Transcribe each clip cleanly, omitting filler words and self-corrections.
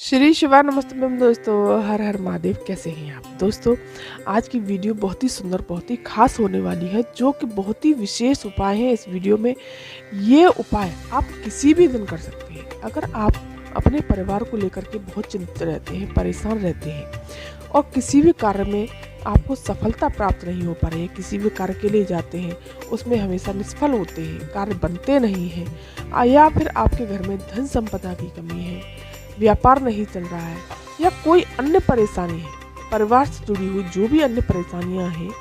श्री शिवा नमस्ते मैम दोस्तों, हर हर महादेव। कैसे हैं आप दोस्तों? आज की वीडियो बहुत ही सुंदर, बहुत ही खास होने वाली है, जो कि बहुत ही विशेष उपाय है। इस वीडियो में ये उपाय आप किसी भी दिन कर सकते हैं। अगर आप अपने परिवार को लेकर के बहुत चिंतित रहते हैं, परेशान रहते हैं और किसी भी कार्य में आपको सफलता प्राप्त नहीं हो पा रही है, किसी भी कार्य के लिए जाते हैं उसमें हमेशा निष्फल होते हैं, कार्य बनते नहीं हैं, या फिर आपके घर में धन संपदा की कमी है, व्यापार नहीं चल रहा है, या कोई अन्य परेशानी है, परिवार से जुड़ी हुई जो भी अन्य परेशानियां हैं,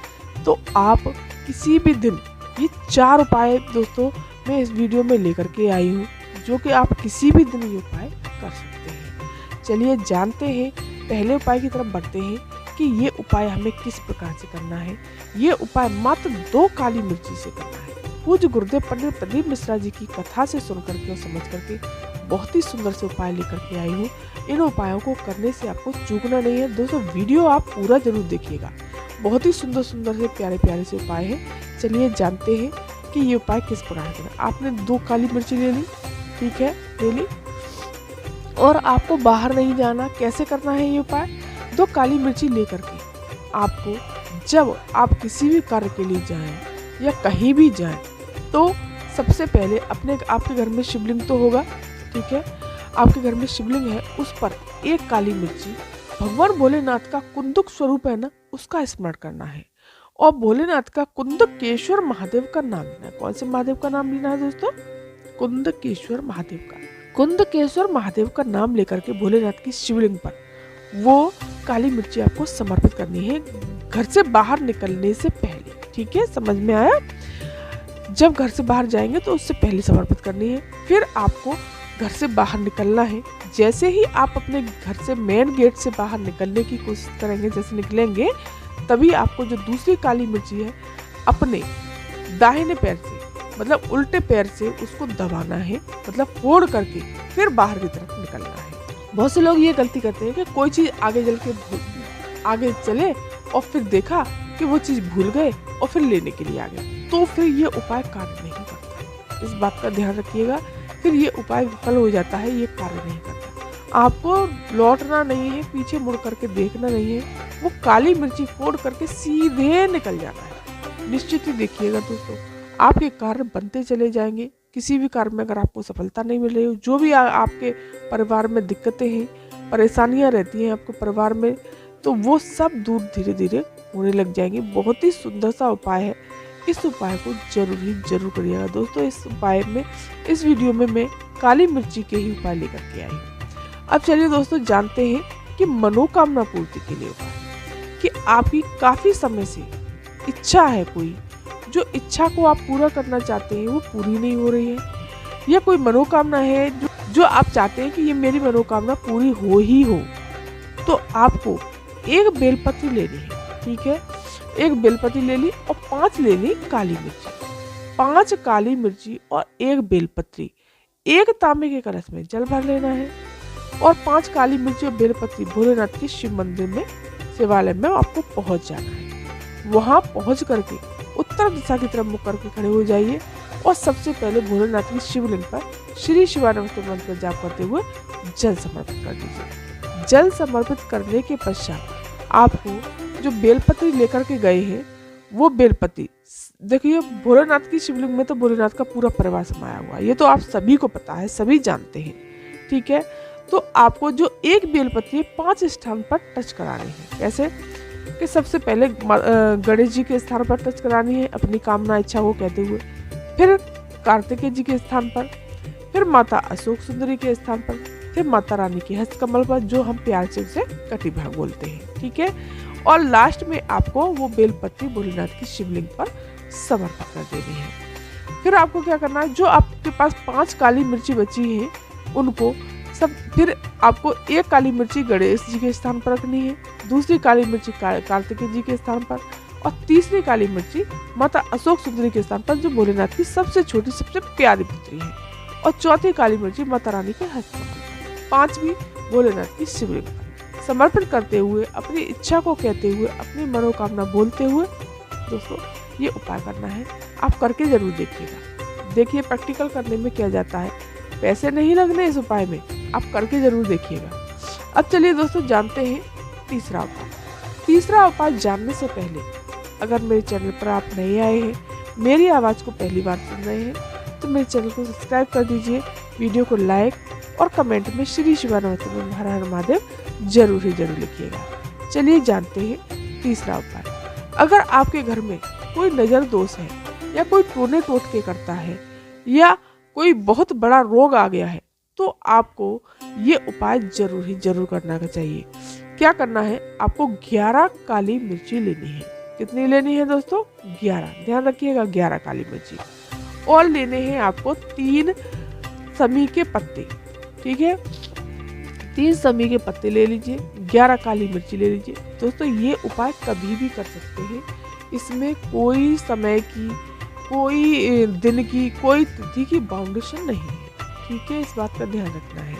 तो आप किसी भी दिन ये 4 उपाय दोस्तों मैं इस वीडियो में लेकर के आई हूँ, जो कि आप किसी भी दिन ये उपाय कर सकते हैं। चलिए जानते हैं, पहले उपाय की तरफ बढ़ते हैं कि ये उपाय हमें किस प्रकार से करना है। ये उपाय मात्र 2 काली मिर्ची से करना है। पूज्य गुरुदेव पंडित प्रदीप मिश्रा जी की कथा से सुन करके और समझ करके बहुत ही सुंदर से उपाय लेकर के आई हूँ। इन उपायों को करने से आपको चूकना नहीं है दोस्तों। वीडियो आप पूरा जरूर देखिएगा, बहुत ही सुंदर सुंदर से प्यारे प्यारे से उपाय हैं। चलिए जानते हैं कि ये उपाय किस प्रकार करना। आपने 2 काली मिर्ची ले ली, ठीक है, ले ली, और आपको बाहर नहीं जाना। कैसे करना है ये उपाय? 2 काली मिर्ची लेकर के आपको, जब आप किसी भी कार्य के लिए जाएं या कहीं भी जाएं, तो सबसे पहले आपके घर में शिवलिंग तो होगा, ठीक है, आपके घर में शिवलिंग है, उस पर 1 काली मिर्ची, भगवान भोलेनाथ का कुंदक स्वरूप है ना, उसका स्मरण करना है, और भोलेनाथ का कुंदकेश्वर महादेव का नाम लेना है। कौन से महादेव का नाम लेना है दोस्तों? कुंदकेश्वर महादेव का। कुंदकेश्वर महादेव का नाम लेकर के भोलेनाथ की शिवलिंग पर वो काली मिर्ची आपको समर्पित करनी है घर से बाहर निकलने से पहले, ठीक है, समझ में आया? जब घर से बाहर जाएंगे तो उससे पहले समर्पित करनी है। फिर आपको घर से बाहर निकलना है। जैसे ही आप अपने घर से मेन गेट से बाहर निकलने की कोशिश करेंगे, जैसे निकलेंगे, तभी आपको जो दूसरी काली मिर्ची है अपने दाहिने पैर से, मतलब उल्टे पैर से उसको दबाना है, मतलब फोड़ करके फिर बाहर की तरफ निकलना है। बहुत से लोग ये गलती करते हैं कि कोई चीज आगे चले और फिर देखा कि वो चीज भूल गए और फिर लेने के लिए आ गए, तो फिर ये उपाय कार्य नहीं करता। इस बात का ध्यान रखिएगा। फिर ये उपाय विफल हो जाता है, ये कार्य नहीं करता। आपको लौटना नहीं है, पीछे मुड़ करके देखना नहीं है, वो काली मिर्ची फोड़ करके सीधे निकल जाना है। निश्चित ही देखिएगा दोस्तों, आपके कार्य बनते चले जाएंगे। किसी भी कार्य में अगर आपको सफलता नहीं मिल रही हो, जो भी आपके परिवार में दिक्कतें हैं, परेशानियां रहती हैं आपके परिवार में, तो वो सब दूर धीरे धीरे होने लग जाएंगे। बहुत ही सुंदर सा उपाय है। इस उपाय को जरूर करिएगा दोस्तों। इस वीडियो में मैं काली मिर्ची के ही उपाय लेकर के आई हूँ। अब चलिए दोस्तों जानते हैं कि मनोकामना पूर्ति के लिए उपाय, कि आपकी काफी समय से इच्छा है, कोई जो इच्छा को आप पूरा करना चाहते हैं वो पूरी नहीं हो रही है, या कोई मनोकामना है जो आप चाहते हैं कि ये मेरी मनोकामना पूरी हो ही हो, तो आपको 1 बेलपत्री लेनी है, ठीक है। 1 बेलपत्री ले ली और 5 ले ली काली मिर्ची। 5 काली मिर्ची और 1 बेलपत्री 1 तांबे के कलश में जल भर लेना है, और 5 काली मिर्ची और बेलपत्री भोलेनाथ के शिव मंदिर में, शिवालय में आपको पहुंच जाना है। वहां पहुंच करके उत्तर दिशा की तरफ मुख करके खड़े हो जाइए, और सबसे पहले भोलेनाथ की शिवलिंग पर श्री शिवानंद मंत्र का जाप करते हुए जल समर्पित कर दीजिए। जल समर्पित करने के पश्चात आपको जो बेलपत्री लेकर के गए हैं, वो बेलपत्री, देखिए भोलेनाथ की शिवलिंग में तो भोलेनाथ का पूरा परिवार समाया हुआ है, ये तो आप सभी को पता है, सभी जानते हैं, ठीक है। तो आपको जो 1 बेलपत्री 5 स्थान पर टच करानी है। कैसे? कि सबसे पहले गणेश जी के स्थान पर टच करानी है, अपनी कामना इच्छा को कहते हुए, फिर कार्तिकेय जी के स्थान पर, फिर माता अशोक सुंदरी के स्थान पर, फिर माता रानी के हस्त कमल पर, जो हम प्यार से उसे कटिभाग बोलते हैं, ठीक है। और लास्ट में आपको वो बेलपत्री भोलेनाथ की शिवलिंग पर समर्पित कर देनी है। फिर आपको क्या करना है, जो आपके पास 5 काली मिर्ची बची है उनको सब, फिर आपको 1 काली मिर्ची गणेश जी के स्थान पर रखनी है, दूसरी काली मिर्ची कार्तिकेय जी के स्थान पर, और तीसरी काली मिर्ची माता अशोक सुंदरी के स्थान पर, जो भोलेनाथ की सबसे छोटी सबसे प्यारी पुत्री है, और चौथी काली मिर्ची माता रानी के हस्त कमल पर, 5वीं भोलेनाथ की शिवलिंग पर समर्पित करते हुए, अपनी इच्छा को कहते हुए, अपनी मनोकामना बोलते हुए दोस्तों ये उपाय करना है। आप करके जरूर देखिएगा। देखिए प्रैक्टिकल करने में क्या जाता है, पैसे नहीं लगने इस उपाय में, आप करके जरूर देखिएगा। अब चलिए दोस्तों जानते हैं तीसरा उपाय। तीसरा उपाय जानने से पहले अगर मेरे चैनल पर आप नए आए हैं, मेरी आवाज़ को पहली बार सुन रहे हैं, तो मेरे चैनल को सब्सक्राइब कर दीजिए, वीडियो को लाइक और कमेंट में श्री शिवानवतम हर हर महादेव जरूर ही जरूर लिखिएगा। चलिए जानते हैं तीसरा उपाय। अगर आपके घर में कोई नज़र दोष है या कोई टोने टोटके करता है या कोई बहुत बड़ा रोग आ गया है, तो आपको ये उपाय जरूर ही जरूर करना चाहिए। क्या करना है, आपको 11 काली मिर्ची लेनी है। कितनी लेनी है दोस्तों? 11। ध्यान रखिएगा, 11 काली मिर्ची। और लेने हैं आपको 3 समी के पत्ते। ठीक है, 3 समी के पत्ते ले लीजिए, 11 काली मिर्ची ले लीजिए। दोस्तों ये उपाय कभी भी कर सकते हैं, इसमें कोई समय की, कोई दिन की, कोई तिथि की बाउंडेशन नहीं है। ठीक है, इस बात का ध्यान रखना है।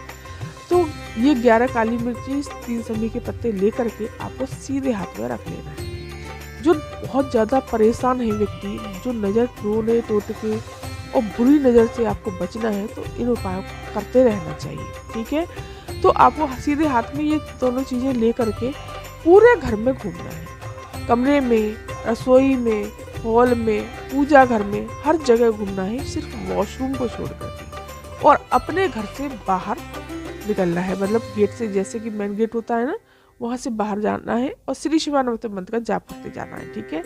तो ये 11 काली मिर्ची, 3 समी के पत्ते लेकर के आपको सीधे हाथ में रख लेना है। जो बहुत ज़्यादा परेशान है व्यक्ति, जो नज़र टोने टोटके और बुरी नज़र से आपको बचना है, तो इन उपायों को करते रहना चाहिए। ठीक है, तो आपको सीधे हाथ में ये दोनों चीज़ें ले करके पूरे घर में घूमना है। कमरे में, रसोई में, हॉल में, पूजा घर में, हर जगह घूमना है, सिर्फ वॉशरूम को छोड़ करके। और अपने घर से बाहर निकलना है, मतलब गेट से, जैसे कि मेन गेट होता है ना, वहाँ से बाहर जाना है और श्री शिवानवतम मंत्र का जाप करते जाना है। ठीक है,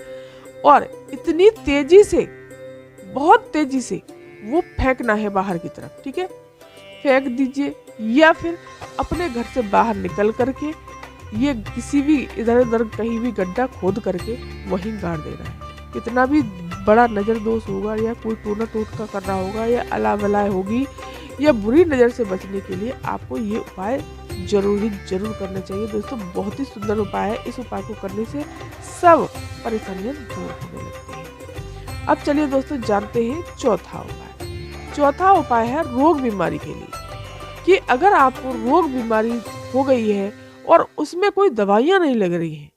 और इतनी तेजी से, बहुत तेजी से वो फेंकना है बाहर की तरफ। ठीक है, फेंक दीजिए, या फिर अपने घर से बाहर निकल करके ये किसी भी इधर उधर कहीं भी गड्ढा खोद करके वहीं गाड़ देना है। कितना भी बड़ा नज़र दोष होगा या कोई टोना टोटका कर रहा होगा या अला बलाय होगी या बुरी नज़र से बचने के लिए आपको ये उपाय जरूर ही जरूर करना चाहिए। दोस्तों बहुत ही सुंदर उपाय है, इस उपाय को करने से सब परेशानियां दूर होने लगती हैं। अब चलिए दोस्तों जानते हैं चौथा उपाय। चौथा उपाय है रोग बीमारी के लिए, कि अगर आपको रोग बीमारी हो गई है और उसमें कोई दवाइयाँ नहीं लग रही हैं,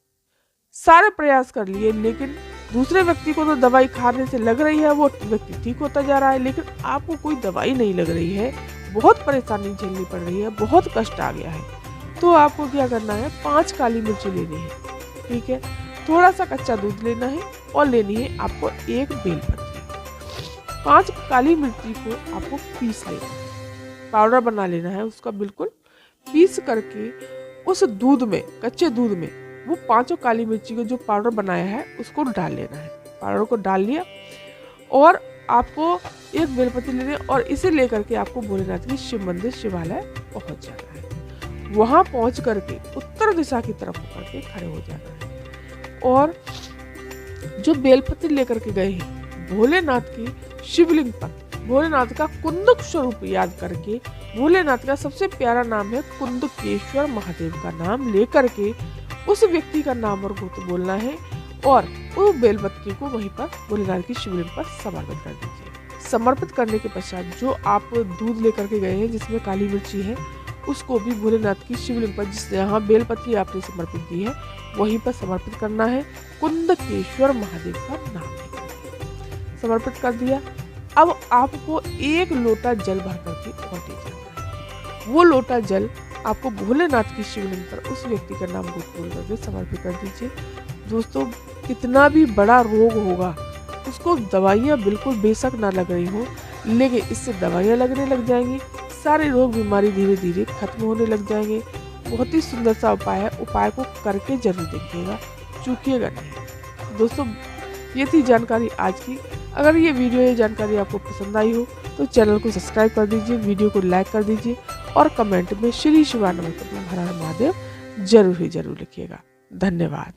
सारे प्रयास कर लिए, लेकिन दूसरे व्यक्ति को तो दवाई खाने से लग रही है, वो व्यक्ति ठीक होता जा रहा है, लेकिन आपको कोई दवाई नहीं लग रही है, बहुत परेशानी झेलनी पड़ रही है, बहुत कष्ट आ गया है, तो आपको क्या करना है, 5 काली मिर्ची लेनी है। ठीक है, थोड़ा सा कच्चा दूध लेना है और लेनी है आपको 1 बेलपत्री। 5 काली मिर्ची को आपको पीस लेना है, पाउडर बना लेना है उसका, बिल्कुल पीस करके उस दूध में, कच्चे दूध में वो 5 काली मिर्ची का जो पाउडर बनाया है उसको डाल लेना है। पाउडर को डाल लिया और आपको 1 बेलपत्री लेने और इसे लेकर के आपको भोलेनाथ की शिव मंदिर, शिवालय पहुंच जाना है। वहां पहुंच करके उत्तर दिशा की तरफ होकर के खड़े हो जाना है और जो बेलपत्री लेकर के गए हैं भोलेनाथ की शिवलिंग पर भोलेनाथ का कुंदक स्वरूप याद करके, भोलेनाथ का सबसे प्यारा नाम है कुंदकेश्वर महादेव का नाम लेकर के उस व्यक्ति का नाम और गोत्र बोलना है और वो बेलपत्री को वहीं पर भोलेनाथ की शिवलिंग पर समर्पित कर दीजिए। समर्पित करने के पश्चात जो आप दूध लेकर के गए हैं जिसमें काली मिर्ची है, उसको भी भोलेनाथ की शिवलिंग पर, जिस जहाँ बेलपत्री आपने समर्पित की है वहीं पर समर्पित करना है। कुंदकेश्वर महादेव का नाम लेकर समर्पित कर दिया। अब आपको 1 लोटा जल भर करके और दे जाना है। वो लोटा जल आपको भोलेनाथ की शिवलिंग पर उस व्यक्ति का नाम बोल करके समर्पित कर दीजिए। दोस्तों कितना भी बड़ा रोग होगा, उसको दवाइयाँ बिल्कुल बेशक ना लग रही हो, लेकिन इससे दवाइयाँ लगने लग जाएंगी, सारे रोग बीमारी धीरे धीरे खत्म होने लग जाएंगे। बहुत ही सुंदर सा उपाय है, उपाय को करके जरूर देखिएगा, चूकिएगा नहीं। दोस्तों ये थी जानकारी आज की। अगर ये वीडियो, ये जानकारी आपको पसंद आई हो तो चैनल को सब्सक्राइब कर दीजिए, वीडियो को लाइक कर दीजिए और कमेंट में श्री शिवानवतम हर हर महादेव जरूर ही जरूर लिखिएगा। धन्यवाद।